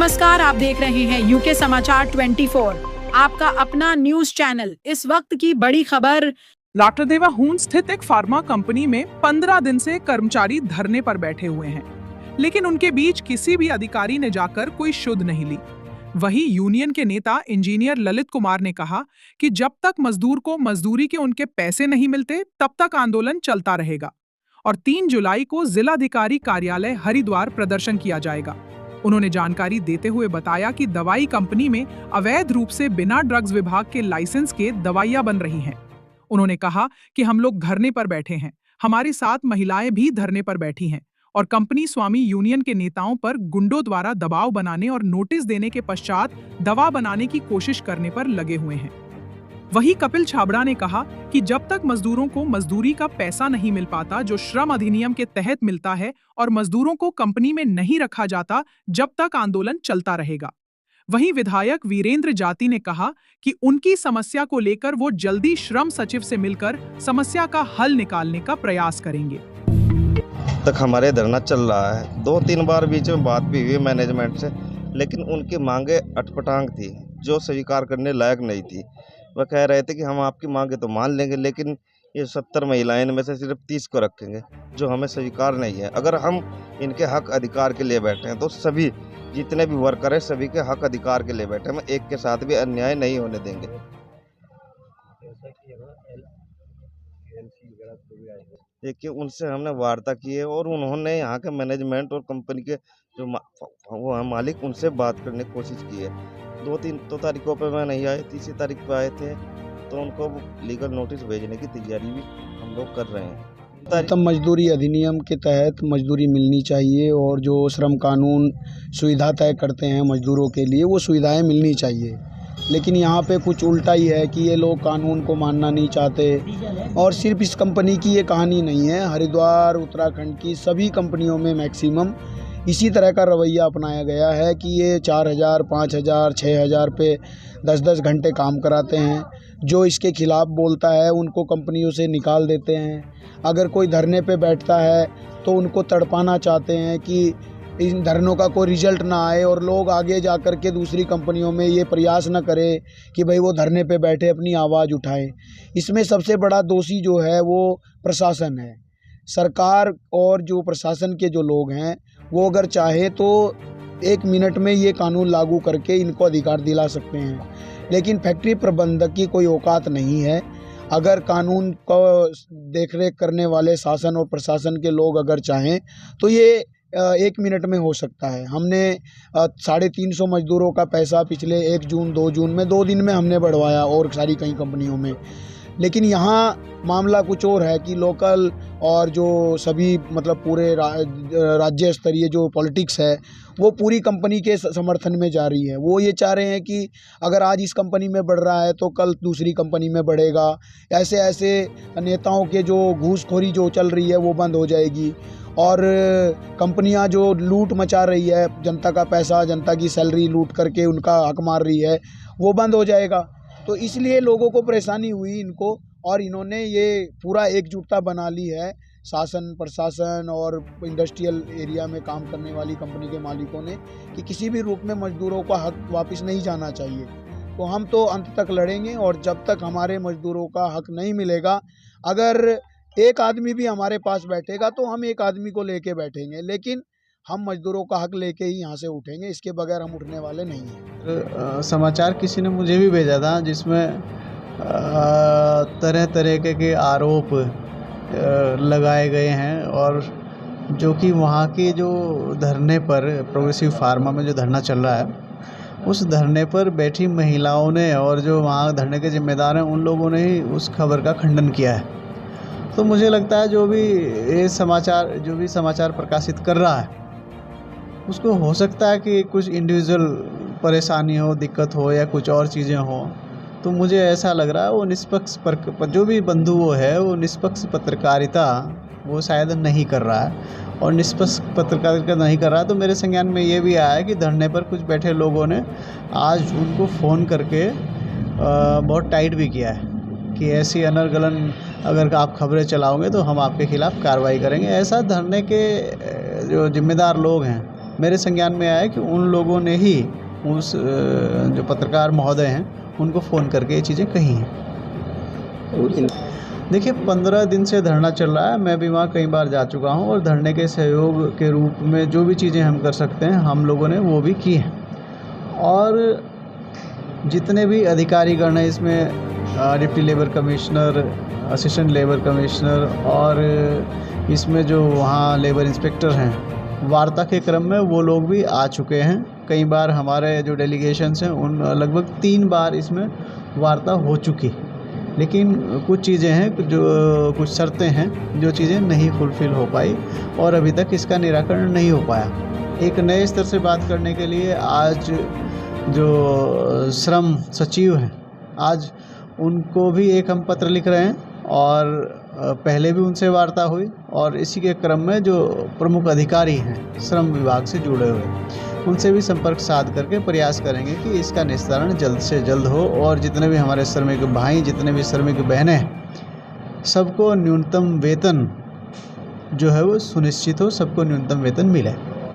नमस्कार, आप देख रहे हैं यूके समाचार 24, आपका अपना न्यूज चैनल। इस वक्त की बड़ी खबर। लाटरदेवा हून स्थित एक फार्मा कंपनी में 15 दिन से कर्मचारी धरने पर बैठे हुए हैं, लेकिन उनके बीच किसी भी अधिकारी ने जाकर कोई शुद्ध नहीं ली। वहीं यूनियन के नेता इंजीनियर ललित कुमार ने कहा कि जब तक मजदूर को मजदूरी के उनके पैसे नहीं मिलते तब तक आंदोलन चलता रहेगा और 3 जुलाई को जिलाधिकारी कार्यालय हरिद्वार प्रदर्शन किया जाएगा। उन्होंने जानकारी देते हुए बताया कि दवाई कंपनी में अवैध रूप से बिना ड्रग्स विभाग के लाइसेंस के दवाइयां बन रही हैं। उन्होंने कहा कि हम लोग धरने पर बैठे हैं, हमारे साथ महिलाएं भी धरने पर बैठी हैं और कंपनी स्वामी यूनियन के नेताओं पर गुंडों द्वारा दबाव बनाने और नोटिस देने के पश्चात दवा बनाने की कोशिश करने पर लगे हुए हैं। वहीं कपिल छाबड़ा ने कहा कि जब तक मजदूरों को मजदूरी का पैसा नहीं मिल पाता जो श्रम अधिनियम के तहत मिलता है और मजदूरों को कंपनी में नहीं रखा जाता, जब तक आंदोलन चलता रहेगा। वहीं विधायक वीरेंद्र जाति ने कहा कि उनकी समस्या को लेकर वो जल्दी श्रम सचिव से मिलकर समस्या का हल निकालने का प्रयास करेंगे। तक हमारे धरना चल रहा है। 2-3 बार बीच में बात भी हुई मैनेजमेंट से, लेकिन उनकी मांगे अटपटांग थी जो स्वीकार करने लायक नहीं थी। वह कह रहे थे कि हम आपकी मांगे तो मान लेंगे, लेकिन ये 70 महिलाएं में से सिर्फ 30 को रखेंगे, जो हमें स्वीकार नहीं है। अगर हम इनके हक अधिकार के लिए बैठे हैं तो सभी जितने भी वर्कर हैं सभी के हक अधिकार के लिए बैठे हैं। हम एक के साथ भी अन्याय नहीं होने देंगे। देखिए, उनसे हमने वार्ता की है और उन्होंने यहाँ के मैनेजमेंट और कंपनी के जो वो हैं मालिक, उनसे बात करने की कोशिश की है। 2-3 तारीखों पे मैं नहीं आए, तीसरी तारीख पे आए थे, तो उनको लीगल नोटिस भेजने की तैयारी भी हम लोग कर रहे हैं। तब मजदूरी अधिनियम के तहत मजदूरी मिलनी चाहिए और जो श्रम कानून सुविधा तय करते हैं मजदूरों के लिए वो सुविधाएं मिलनी चाहिए, लेकिन यहाँ पे कुछ उल्टा ही है कि ये लोग कानून को मानना नहीं चाहते। और सिर्फ इस कंपनी की ये कहानी नहीं है, हरिद्वार उत्तराखंड की सभी कंपनियों में मैक्सिमम इसी तरह का रवैया अपनाया गया है कि ये 4000, 5000, 6000 पे 10-10 घंटे काम कराते हैं। जो इसके खिलाफ़ बोलता है उनको कंपनियों से निकाल देते हैं। अगर कोई धरने पे बैठता है तो उनको तड़पाना चाहते हैं कि इन धरनों का कोई रिजल्ट ना आए और लोग आगे जा कर के दूसरी कंपनियों में ये प्रयास न करें कि भाई वो धरने पे बैठे अपनी आवाज़ उठाएं। इसमें सबसे बड़ा दोषी जो है वो प्रशासन है। सरकार और जो प्रशासन के जो लोग हैं वो अगर चाहे तो 1 मिनट में ये कानून लागू करके इनको अधिकार दिला सकते हैं, लेकिन फैक्ट्री प्रबंधक की कोई औकात नहीं है। अगर कानून को देखरेख करने वाले शासन और प्रशासन के लोग अगर चाहें तो ये 1 मिनट में हो सकता है। हमने 350 मजदूरों का पैसा पिछले 1 जून 2 जून में 2 दिन में हमने बढ़वाया और सारी कई कंपनियों में, लेकिन यहाँ मामला कुछ और है कि लोकल और जो सभी मतलब पूरे राज्य स्तरीय जो पॉलिटिक्स है वो पूरी कंपनी के समर्थन में जा रही है। वो ये चाह रहे हैं कि अगर आज इस कंपनी में बढ़ रहा है तो कल दूसरी कंपनी में बढ़ेगा। ऐसे ऐसे नेताओं के जो घूसखोरी जो चल रही है वो बंद हो जाएगी और कंपनियां जो लूट मचा रही है, जनता का पैसा, जनता की सैलरी लूट करके उनका हक मार रही है, वो बंद हो जाएगा। तो इसलिए लोगों को परेशानी हुई इनको, और इन्होंने ये पूरा एकजुटता बना ली है शासन, प्रशासन और इंडस्ट्रियल एरिया में काम करने वाली कंपनी के मालिकों ने कि किसी भी रूप में मजदूरों का हक वापस नहीं जाना चाहिए। तो हम तो अंत तक लड़ेंगे और जब तक हमारे मजदूरों का हक नहीं मिलेगा, अगर एक आदमी भी हमारे पास बैठेगा तो हम एक आदमी को लेके बैठेंगे, लेकिन हम मजदूरों का हक लेके ही यहाँ से उठेंगे, इसके बगैर हम उठने वाले नहीं हैं। समाचार किसी ने मुझे भी भेजा था जिसमें तरह तरह के आरोप लगाए गए हैं और जो कि वहाँ के जो धरने पर प्रोग्रेसिव फार्मा में जो धरना चल रहा है उस धरने पर बैठी महिलाओं ने और जो वहाँ धरने के जिम्मेदार हैं उन लोगों ने ही उस खबर का खंडन किया है। तो मुझे लगता है जो भी समाचार प्रकाशित कर रहा है उसको हो सकता है कि कुछ इंडिविजुअल परेशानी हो, दिक्कत हो या कुछ और चीज़ें हो। तो मुझे ऐसा लग रहा है वो निष्पक्ष जो भी बंधु वो है वो निष्पक्ष पत्रकारिता वो शायद नहीं कर रहा है और निष्पक्ष पत्रकारिता नहीं कर रहा है। तो मेरे संज्ञान में ये भी आया है कि धरने पर कुछ बैठे लोगों ने आज उनको फ़ोन करके बहुत टाइट भी किया है कि ऐसी अनर्गलन अगर आप खबरें चलाओगे तो हम आपके खिलाफ़ कार्रवाई करेंगे। ऐसा धरने के जो जिम्मेदार लोग हैं मेरे संज्ञान में आया कि उन लोगों ने ही उस जो पत्रकार महोदय हैं उनको फ़ोन करके ये चीज़ें कही हैं। देखिए 15 दिन से धरना चल रहा है, मैं भी वहाँ कई बार जा चुका हूँ और धरने के सहयोग के रूप में जो भी चीज़ें हम कर सकते हैं हम लोगों ने वो भी की हैं। और जितने भी अधिकारीगण हैं इसमें deputy labour commissioner, assistant labour commissioner और इसमें जो वहाँ लेबर इंस्पेक्टर हैं, वार्ता के क्रम में वो लोग भी आ चुके हैं। कई बार हमारे जो डेलीगेशंस हैं उन लगभग 3 बार इसमें वार्ता हो चुकी, लेकिन कुछ चीज़ें हैं जो कुछ शर्तें हैं जो चीज़ें नहीं फुलफ़िल हो पाई और अभी तक इसका निराकरण नहीं हो पाया। एक नए स्तर से बात करने के लिए आज जो श्रम सचिव हैं, आज उनको भी एक हम पत्र लिख रहे हैं और पहले भी उनसे वार्ता हुई और इसी के क्रम में जो प्रमुख अधिकारी हैं श्रम विभाग से जुड़े हुए, उनसे भी संपर्क साध करके प्रयास करेंगे कि इसका निस्तारण जल्द से जल्द हो और जितने भी हमारे श्रमिक भाई, जितने भी श्रमिक बहनें हैं, सबको न्यूनतम वेतन जो है वो सुनिश्चित हो, सबको न्यूनतम वेतन मिले।